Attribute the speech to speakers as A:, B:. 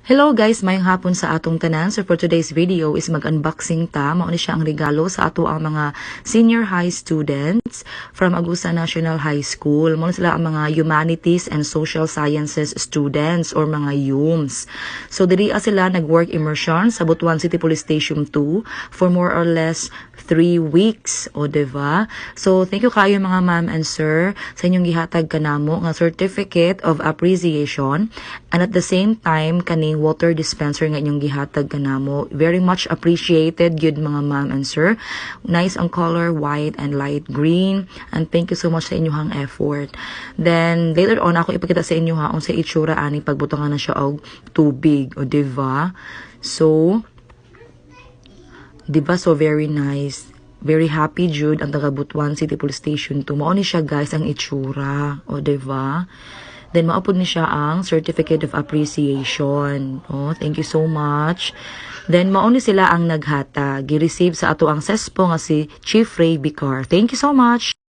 A: Hello guys, mayong hapon sa atong tanan. So for today's video is mag-unboxing ta. Mao ni siya ang regalo sa ato ang mga senior high students from Agusan National High School. Mao sila ang mga humanities and social sciences students or mga YUMS. So diri sila nag-work immersion sa Butuan City Police Station 2 for more or less 3 weeks. O diba? So thank you kayo mga ma'am and sir sa inyong gihatag kanamo nga certificate of appreciation, and at the same time kaning water dispenser nga inyong gihatag kanamo. Very much appreciated gyud mga ma'am and sir. Nice ang color, white and light green, and thank you so much sa inyong effort. Then later on ako ipakita sa inyo ha unsa itsura ani pagbutangan na siya og tubig, o diba? So diba, so very nice. Very happy jud ang taga Butuan City Police Station 2. Mao ni siya guys ang itsura, o diba? Then maupod ni siya ang certificate of appreciation. Oh, thank you so much. Then mao ni sila ang naghata, gi-receive sa ato ang CESPO nga si Chief Ray Bicar. Thank you so much.